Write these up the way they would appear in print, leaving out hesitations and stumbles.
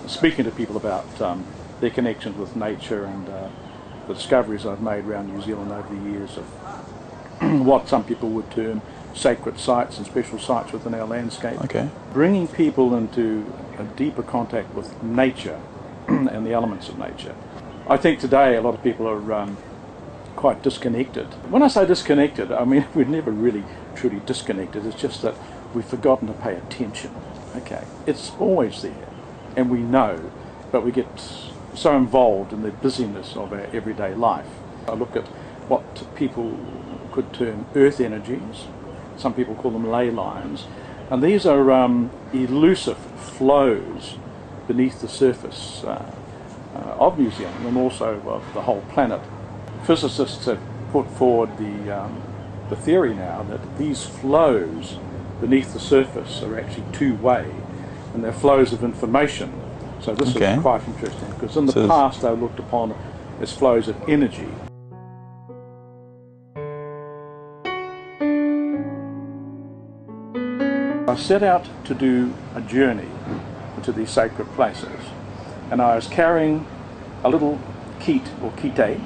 speaking to people about their connections with nature and the discoveries I've made around New Zealand over the years of what some people would term sacred sites and special sites within our landscape. Okay. Bringing people into a deeper contact with nature and the elements of nature. I think today a lot of people are quite disconnected. When I say disconnected, I mean we're never really truly disconnected. It's just that we've forgotten to pay attention. Okay, it's always there, and we know, but we get so involved in the busyness of our everyday life. I look at what people could term earth energies. Some people call them ley lines, and these are elusive flows beneath the surface of New Zealand and also of the whole planet. Physicists have put forward the theory now that these flows beneath the surface are actually two-way, and they're flows of information. So this is quite interesting, because in the past they were looked upon as flows of energy. I set out to do a journey into these sacred places, and I was carrying a little kite or kite,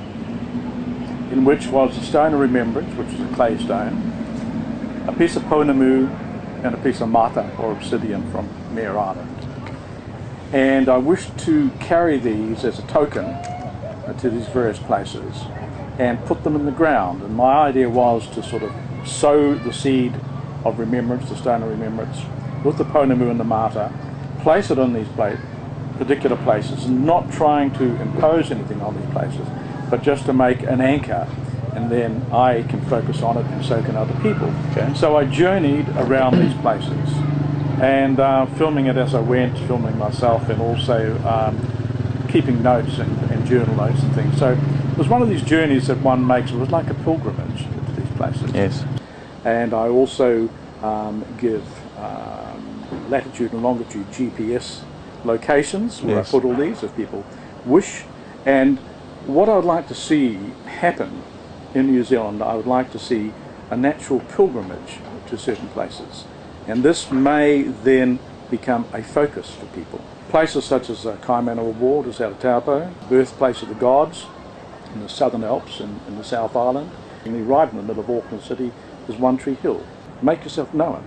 in which was a stone of remembrance, which is a clay stone, a piece of pounamu, and a piece of mata or obsidian from Mare Island. And I wished to carry these as a token to these various places and put them in the ground. And my idea was to sort of sow the seed of remembrance, the stone of remembrance, with the pounamu and the mata, place it on these particular places, and not trying to impose anything on these places, but just to make an anchor, and then I can focus on it and so can other people. Okay. So I journeyed around these places, and filming it as I went, filming myself, and also keeping notes and journal notes and things. So it was one of these journeys that one makes. It was like a pilgrimage to these places. Yes. And I also give latitude and longitude GPS locations where I put all these if people wish. And what I would like to see happen in New Zealand, I would like to see a natural pilgrimage to certain places. And this may then become a focus for people. Places such as Kaimanawa Ward is out of Taupo, birthplace of the gods in the Southern Alps in the South Island. And right in the middle of Auckland City is One Tree Hill. Make yourself known.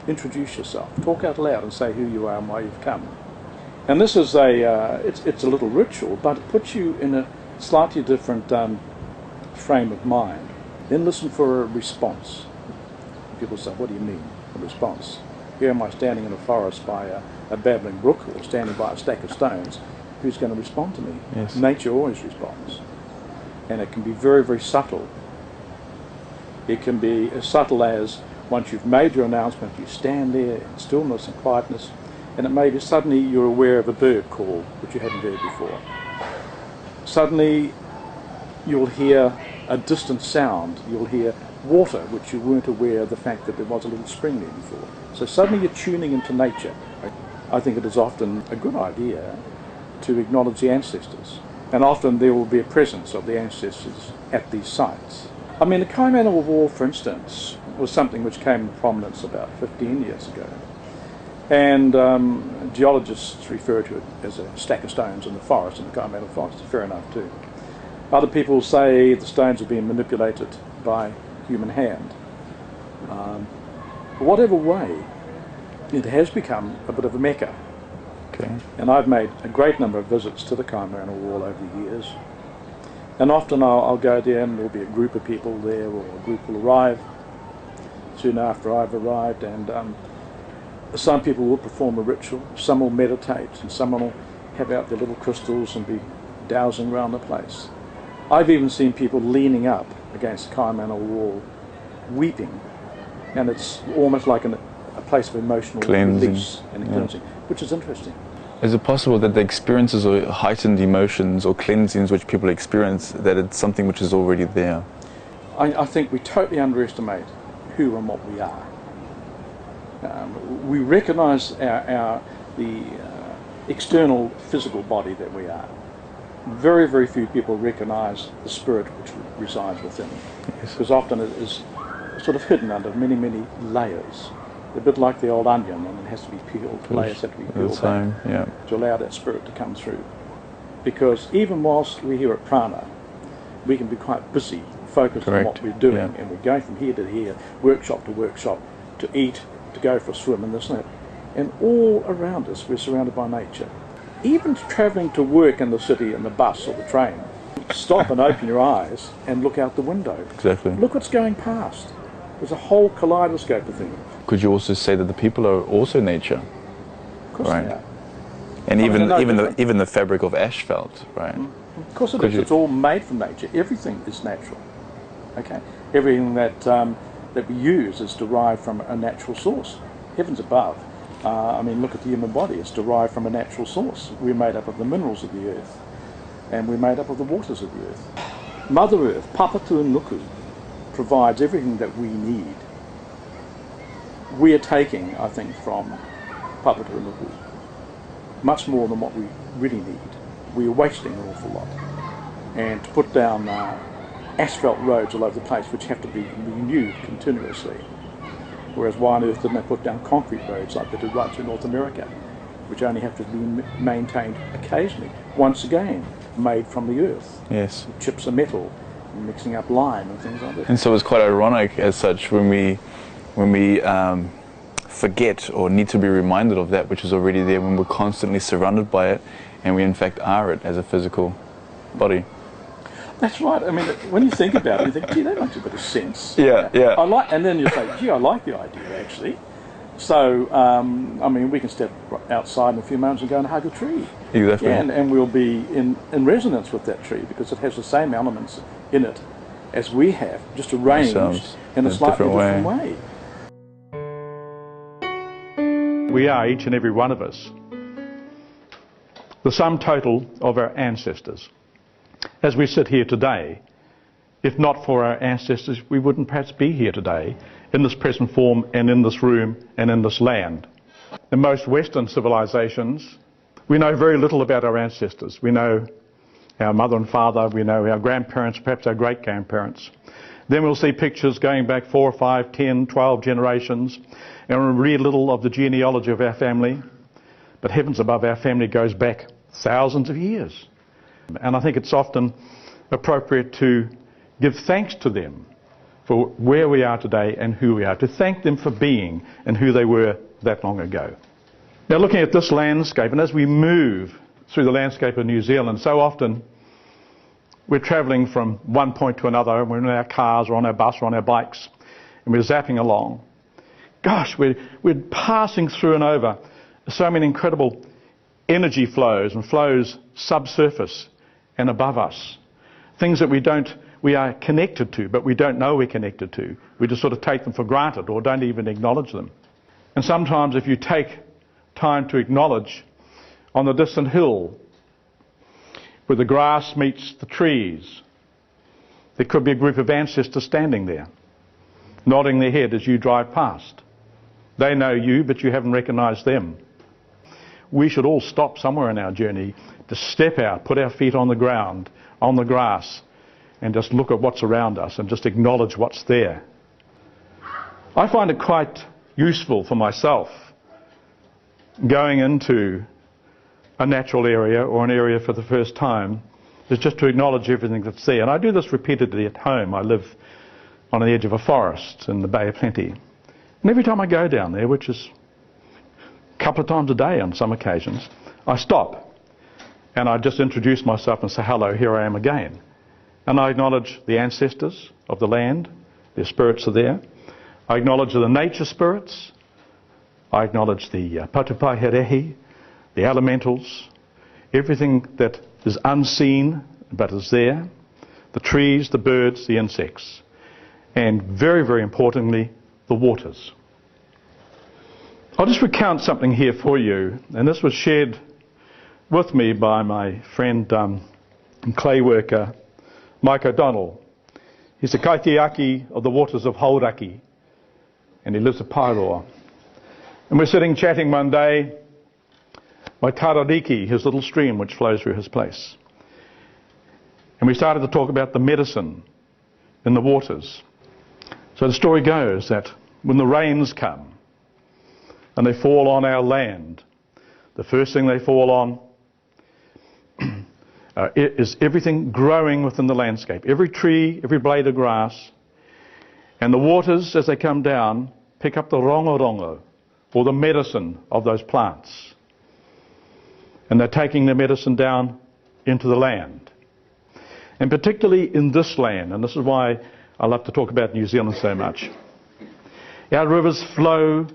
Introduce yourself. Talk out loud and say who you are and why you've come. And this is it's a little ritual, but it puts you in a slightly different frame of mind. Then listen for a response. People say, what do you mean, a response? Here am I standing in a forest by a babbling brook, or standing by a stack of stones. Who's going to respond to me? Yes. Nature always responds. And it can be very, very subtle. It can be as subtle as, once you've made your announcement, you stand there in stillness and quietness, and it may be suddenly you're aware of a bird call which you hadn't heard before. Suddenly you'll hear a distant sound, you'll hear water which you weren't aware of the fact that there was a little spring there before. So suddenly you're tuning into nature. I think it is often a good idea to acknowledge the ancestors, and often there will be a presence of the ancestors at these sites. I mean, the Kaimanawa Wall, for instance, was something which came into prominence about 15 years ago. And geologists refer to it as a stack of stones in the forest, in the Kaimanawa forest. Fair enough too. Other people say the stones are being manipulated by human hand. Whatever way, it has become a bit of a mecca. Okay. And I've made a great number of visits to the Kaimanawa Wall over the years. And often I'll go there and there'll be a group of people there, or a group will arrive soon after I've arrived, and some people will perform a ritual, some will meditate, and some will have out their little crystals and be dowsing around the place. I've even seen people leaning up against the Kaimanawa Wall, weeping, and it's almost like a place of emotional release and cleansing, which is interesting. Is it possible that the experiences or heightened emotions or cleansings which people experience, that it's something which is already there? I think we totally underestimate who and what we are. We recognise the external physical body that we are. Very, very few people recognise the spirit which resides within, because often it is sort of hidden under many, many layers. a bit like the old onion, and it has to be peeled, the layers have to be peeled back Yeah. to allow that spirit to come through. Because even whilst we're here at prana, we can be quite busy, focused on what we're doing, and we're going from here to here, workshop to workshop, to eat, to go for a swim and this and that. And all around us we're surrounded by nature. Even travelling to work in the city in the bus or the train, stop and open your eyes and look out the window. Exactly. Look what's going past. There's a whole kaleidoscope of things. Could you also say that the people are also nature? Of course they are. And even the fabric of asphalt, right? Of course it is. It's all made from nature. Everything is natural. Okay. Everything that that we use is derived from a natural source. Heavens above. I mean, look at the human body. It's derived from a natural source. We're made up of the minerals of the earth, and we're made up of the waters of the earth. Mother Earth, Papa Tuanuku, provides everything that we need. We are taking, I think, from Papa Tuanuku much more than what we really need. We are wasting an awful lot. And to put down asphalt roads all over the place, which have to be renewed continuously. Whereas why on earth didn't they put down concrete roads like they did right through North America, which only have to be maintained occasionally, once again made from the earth. Yes. Chips of metal, mixing up lime and things like that. And so it's quite ironic as such when we forget or need to be reminded of that which is already there, when we're constantly surrounded by it, and we in fact are it as a physical body. That's right. I mean, when you think about it, you think, gee, that makes a bit of sense. Yeah. And then you say, gee, I like the idea actually. So, I mean, we can step outside in a few moments and go and hug a tree. Exactly. Yeah, and we'll be in resonance with that tree because it has the same elements in it as we have, just arranged in a slightly different way. We are, each and every one of us, the sum total of our ancestors. As we sit here today, if not for our ancestors, we wouldn't perhaps be here today in this present form and in this room and in this land. In most Western civilizations, we know very little about our ancestors. We know our mother and father, we know our grandparents, perhaps our great-grandparents. Then we'll see pictures going back 4, 5, 10, 12 generations, and we'll read little of the genealogy of our family. But heavens above, our family goes back thousands of years. And I think it's often appropriate to give thanks to them for where we are today and who we are, to thank them for being and who they were that long ago. Now, looking at this landscape, and as we move through the landscape of New Zealand, so often we're travelling from one point to another, and we're in our cars or on our bus or on our bikes, and we're zapping along. Gosh, we're passing through and over so many incredible energy flows and flows subsurface and above us. Things that we are connected to, but we don't know we're connected to. We just sort of take them for granted or don't even acknowledge them. And sometimes if you take time to acknowledge on the distant hill where the grass meets the trees, there could be a group of ancestors standing there, nodding their head as you drive past. They know you, but you haven't recognized them. We should all stop somewhere in our journey to step out, put our feet on the ground, on the grass, and just look at what's around us and just acknowledge what's there. I find it quite useful for myself going into a natural area or an area for the first time is just to acknowledge everything that's there. And I do this repeatedly at home. I live on the edge of a forest in the Bay of Plenty. And every time I go down there, which is a couple of times a day on some occasions, I stop and I just introduce myself and say, hello, here I am again. And I acknowledge the ancestors of the land, their spirits are there. I acknowledge the nature spirits. I acknowledge the Patupaherehi, the elementals, everything that is unseen but is there, the trees, the birds, the insects, and very, very importantly, the waters. I'll just recount something here for you, and this was shared with me by my friend and clay worker, Mike O'Donnell. He's the kaitiaki of the waters of Hauraki, and he lives at Pairoa. And we're sitting chatting one day by Tarariki, his little stream which flows through his place. And we started to talk about the medicine in the waters. So the story goes that when the rains come, and they fall on our land. The first thing they fall on is everything growing within the landscape. Every tree, every blade of grass. And the waters, as they come down, pick up the rongo-rongo, or the medicine of those plants. And they're taking the medicine down into the land. And particularly in this land, and this is why I love to talk about New Zealand so much. Our rivers flow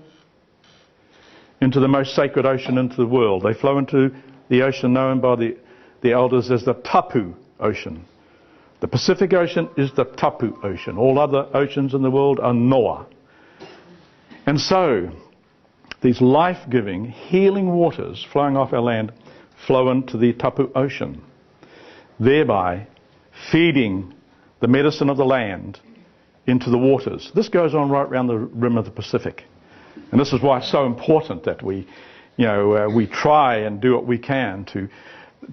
into the most sacred ocean into the world. They flow into the ocean known by the elders as the Tapu Ocean. The Pacific Ocean is the Tapu Ocean. All other oceans in the world are Noa. And so, these life-giving, healing waters flowing off our land flow into the Tapu Ocean, thereby feeding the medicine of the land into the waters. This goes on right around the rim of the Pacific. And this is why it's so important that we try and do what we can to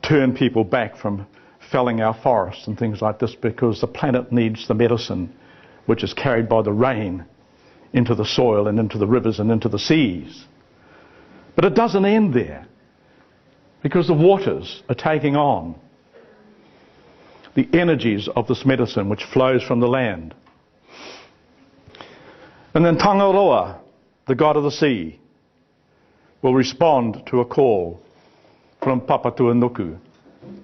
turn people back from felling our forests and things like this, because the planet needs the medicine which is carried by the rain into the soil and into the rivers and into the seas. But it doesn't end there, because the waters are taking on the energies of this medicine which flows from the land. And then Tangaroa, the god of the sea, will respond to a call from Papatuanuku.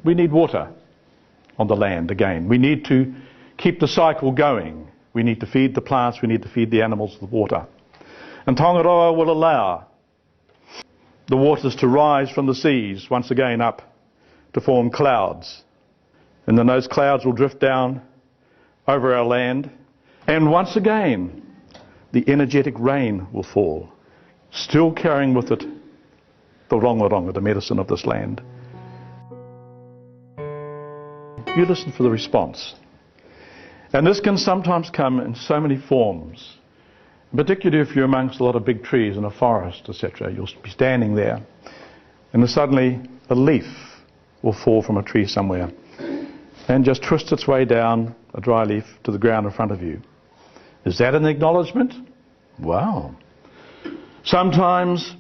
We need water on the land again. We need to keep the cycle going. We need to feed the plants, we need to feed the animals with water. And Tangaroa will allow the waters to rise from the seas once again up to form clouds. And then those clouds will drift down over our land. And once again, the energetic rain will fall, still carrying with it the rongo-rongo, the medicine of this land. You listen for the response. And this can sometimes come in so many forms, particularly if you're amongst a lot of big trees in a forest, etc. You'll be standing there, and then suddenly a leaf will fall from a tree somewhere and just twist its way down, a dry leaf, to the ground in front of you. Is that an acknowledgement? Wow. Sometimes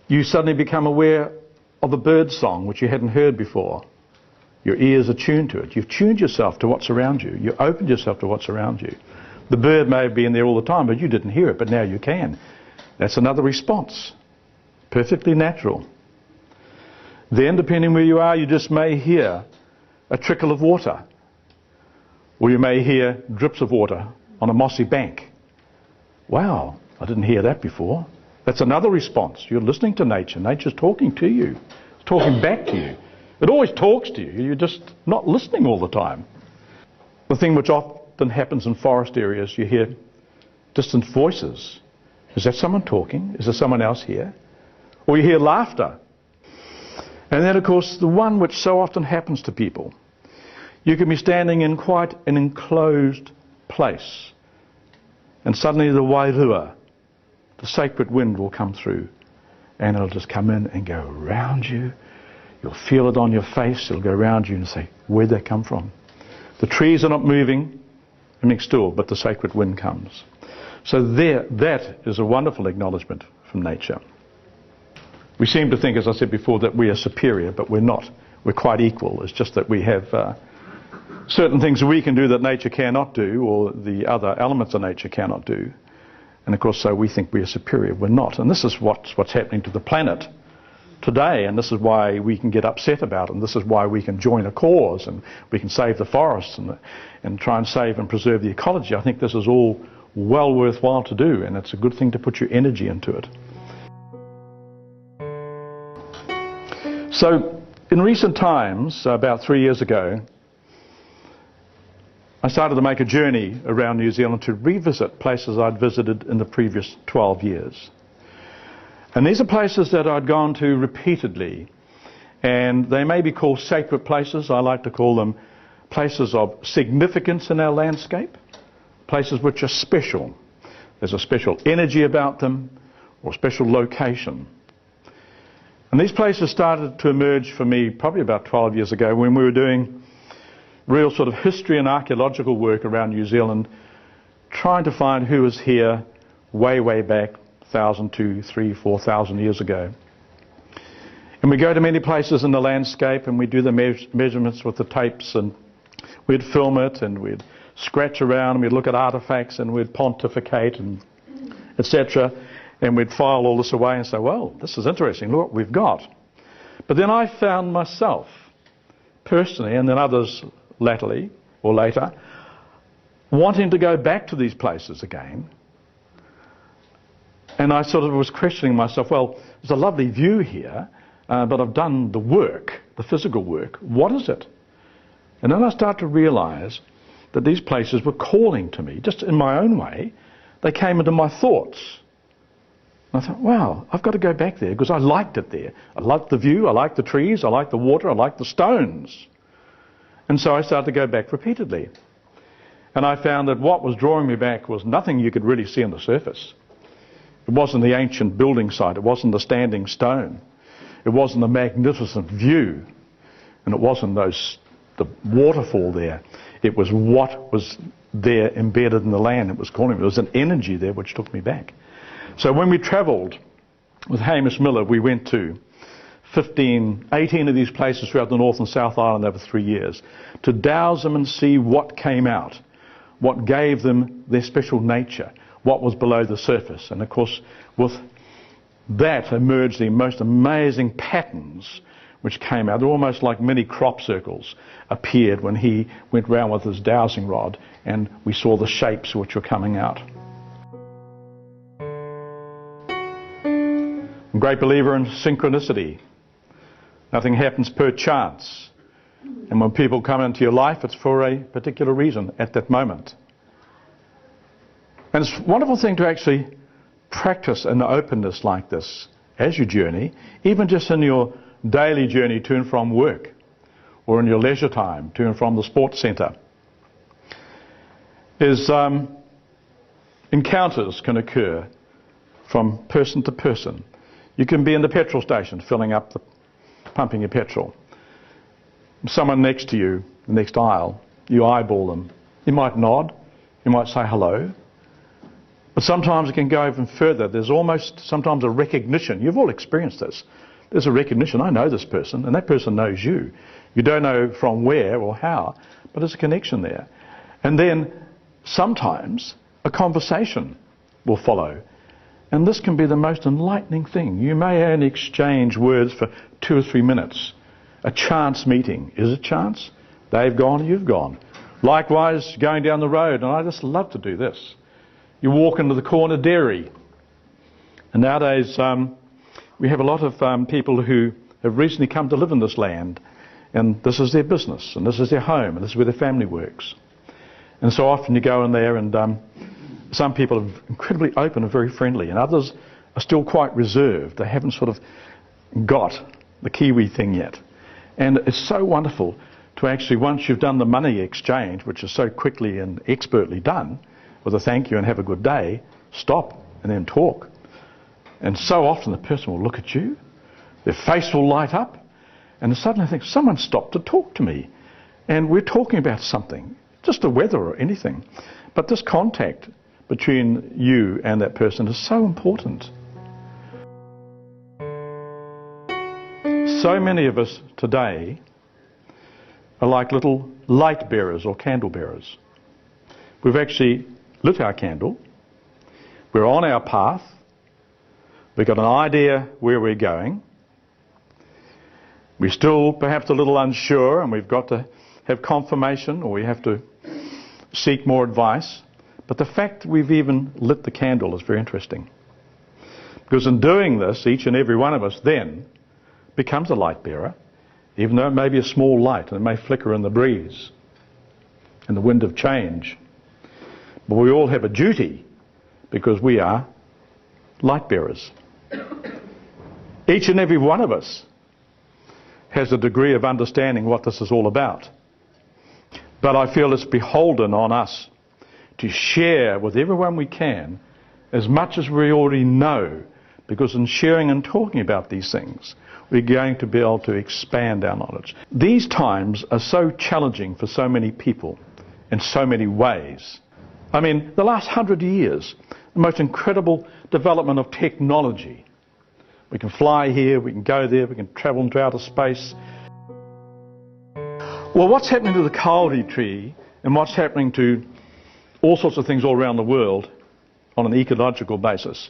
you suddenly become aware of a bird song which you hadn't heard before. Your ears are tuned to it. You've tuned yourself to what's around you. You opened yourself to what's around you. The bird may have been there all the time, but you didn't hear it, but now you can. That's another response. Perfectly natural. Then, depending where you are, you just may hear a trickle of water. Or you may hear drips of water on a mossy bank. Wow, I didn't hear that before. That's another response. You're listening to nature. Nature's talking to you. It's talking back to you. It always talks to you. You're just not listening all the time. The thing which often happens in forest areas, you hear distant voices. Is that someone talking? Is there someone else here? Or you hear laughter. And then, of course, the one which so often happens to people, you can be standing in quite an enclosed place, and suddenly the wairua, the sacred wind, will come through, and it'll just come in and go around you. You'll feel it on your face. It'll go around you and say, where'd that come from? The trees are not moving next door, but the sacred wind comes. So that is a wonderful acknowledgement from nature. We seem to think, as I said before, that we are superior, but we're not. We're quite equal. It's just that we have certain things we can do that nature cannot do, or the other elements of nature cannot do. And of course, so we think we are superior. We're not. And this is what's happening to the planet today, and this is why we can get upset about it, and this is why we can join a cause, and we can save the forests and try and save and preserve the ecology. I think this is all well worthwhile to do, and it's a good thing to put your energy into it. So in recent times, about 3 years ago, I started to make a journey around New Zealand to revisit places I'd visited in the previous 12 years. And these are places that I'd gone to repeatedly, and they may be called sacred places. I like to call them places of significance in our landscape, places which are special. There's a special energy about them, or special location. And these places started to emerge for me probably about 12 years ago, when we were doing real sort of history and archaeological work around New Zealand, trying to find who was here way back 1,000, 2,000, 3,000, 4,000 years ago. And we go to many places in the landscape and we do the measurements with the tapes, and we'd film it and we'd scratch around and we'd look at artifacts and we'd pontificate and etc. And we'd file all this away and say, well, this is interesting, look what we've got. But then I found myself personally, and then others latterly or later, wanting to go back to these places again. And I sort of was questioning myself, well, there's a lovely view here, but I've done the work, the physical work. What is it? And then I started to realize that these places were calling to me, just in my own way. They came into my thoughts. And I thought, wow, I've got to go back there because I liked it there. I liked the view, I liked the trees, I liked the water, I liked the stones. And so I started to go back repeatedly. And I found that what was drawing me back was nothing you could really see on the surface. It wasn't the ancient building site, it wasn't the standing stone. It wasn't a magnificent view, and it wasn't the waterfall there. It was what was there embedded in the land. It was calling me. There was an energy there which took me back. So when we travelled with Hamish Miller, we went to 18 of these places throughout the North and South Island over 3 years to dowse them and see what came out, what gave them their special nature, what was below the surface. And of course, with that emerged the most amazing patterns which came out. They're almost like mini crop circles appeared when he went round with his dowsing rod, and we saw the shapes which were coming out. I'm a great believer in synchronicity. Nothing happens per chance. And when people come into your life, it's for a particular reason at that moment. And it's a wonderful thing to actually practice an openness like this as you journey, even just in your daily journey to and from work, or in your leisure time to and from the sports centre. Encounters can occur from person to person. You can be in the petrol station pumping your petrol. Someone next to you, the next aisle, you eyeball them. You might nod, you might say hello. But sometimes it can go even further. There's almost sometimes a recognition. You've all experienced this. There's a recognition. I know this person, and that person knows you. You don't know from where or how, but there's a connection there. And then sometimes a conversation will follow. And this can be the most enlightening thing. You may only exchange words for 2 or 3 minutes. A chance meeting. Is it chance? They've gone, you've gone. Likewise, going down the road, and I just love to do this. You walk into the corner dairy, and nowadays we have a lot of people who have recently come to live in this land, and this is their business, and this is their home, and this is where their family works. And so often you go in there, and some people are incredibly open and very friendly, and others are still quite reserved. They haven't sort of got the Kiwi thing yet. And it's so wonderful to actually, once you've done the money exchange, which is so quickly and expertly done, with a thank you and have a good day, stop and then talk. And so often the person will look at you, their face will light up, and suddenly think, someone stopped to talk to me. And we're talking about something, just the weather or anything. But this contact between you and that person is so important. So many of us today are like little light bearers or candle bearers. We've actually lit our candle, we're on our path, we've got an idea where we're going, we're still perhaps a little unsure and we've got to have confirmation or we have to seek more advice, but the fact we've even lit the candle is very interesting. Because in doing this, each and every one of us then becomes a light bearer, even though it may be a small light and it may flicker in the breeze and the wind of change. But we all have a duty because we are light bearers. Each and every one of us has a degree of understanding what this is all about. But I feel it's beholden on us to share with everyone we can as much as we already know, because in sharing and talking about these things, we're going to be able to expand our knowledge. These times are so challenging for so many people in so many ways. I mean, the last 100 years, the most incredible development of technology. We can fly here, we can go there, we can travel into outer space. Well, what's happening to the coyote tree and what's happening to all sorts of things all around the world on an ecological basis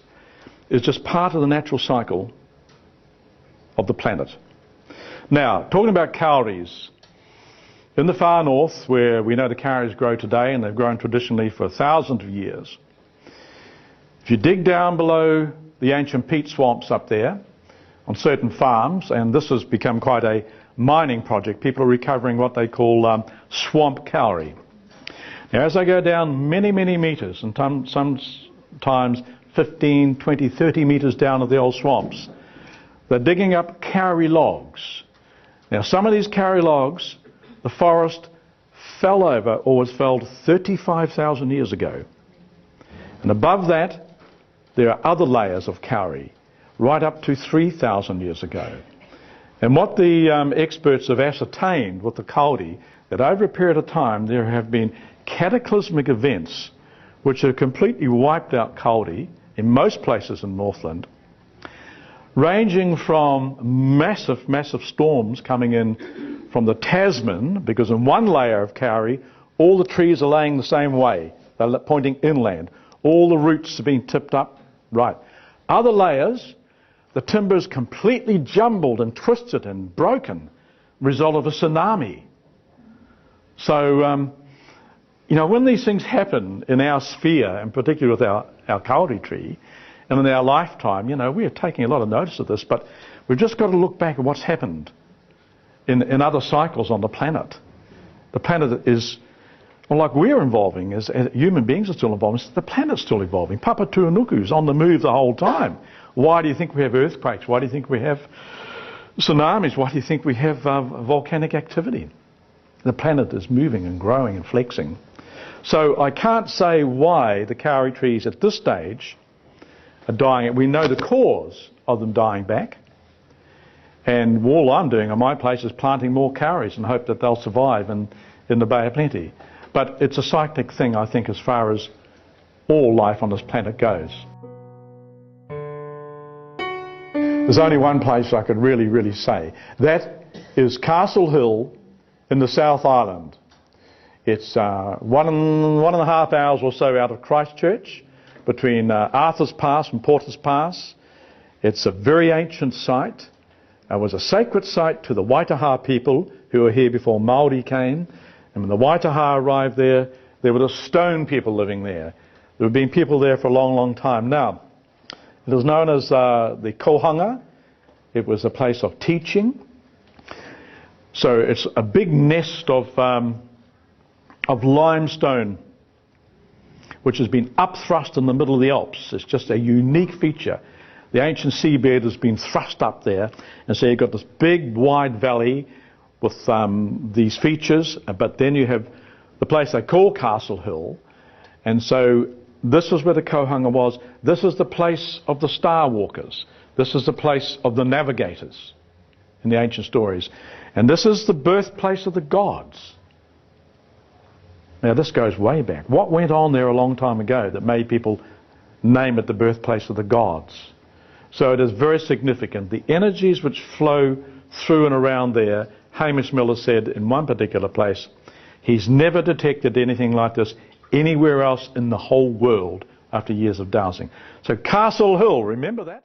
is just part of the natural cycle of the planet. Now, talking about cowries, in the far north, where we know the cowries grow today, and they've grown traditionally for thousands of years, if you dig down below the ancient peat swamps up there on certain farms, and this has become quite a mining project, people are recovering what they call swamp cowrie. Now, as they go down many, many metres, and sometimes 15, 20, 30 metres down of the old swamps, they're digging up cowrie logs. Now, some of these cowrie logs, the forest fell over or was felled 35,000 years ago. And above that, there are other layers of cowrie, right up to 3,000 years ago. And what the experts have ascertained with the coyote, that over a period of time there have been cataclysmic events which have completely wiped out coyote in most places in Northland, ranging from massive, massive storms coming in from the Tasman, because in one layer of cowrie, all the trees are laying the same way. They're pointing inland. All the roots are being tipped up. Right. Other layers, the timber's completely jumbled and twisted and broken, result of a tsunami. So, you know, when these things happen in our sphere, and particularly with our coyote tree, and in our lifetime, you know, we are taking a lot of notice of this, but we've just got to look back at what's happened in other cycles on the planet. The planet is, well, like we're evolving, as human beings are still evolving, the planet's still evolving. Papatuanuku's on the move the whole time. Why do you think we have earthquakes? Why do you think we have tsunamis? Why do you think we have volcanic activity? The planet is moving and growing and flexing. So I can't say why the kauri trees at this stage are dying. We know the cause of them dying back. And all I'm doing on my place is planting more kauris and hope that they'll survive in the Bay of Plenty. But it's a cyclic thing, I think, as far as all life on this planet goes. There's only one place I could really say. That is Castle Hill in the South Island. It's one and a half hours or so out of Christchurch, between Arthur's Pass and Porter's Pass. It's a very ancient site. It was a sacred site to the Waitaha people who were here before Māori came. And when the Waitaha arrived there were the stone people living there. There have been people there for a long time. Now, it is known as the Kohanga. It was a place of teaching. So it's a big nest of limestone, which has been upthrust in the middle of the Alps. It's just a unique feature. The ancient seabed has been thrust up there, and so you've got this big wide valley with these features, but then you have the place they call Castle Hill, and so this is where the Kohanga was. This is the place of the star walkers. This is the place of the navigators in the ancient stories. And this is the birthplace of the gods. Now this goes way back. What went on there a long time ago that made people name it the birthplace of the gods? So it is very significant. The energies which flow through and around there, Hamish Miller said in one particular place, he's never detected anything like this anywhere else in the whole world after years of dowsing. So Castle Hill, remember that?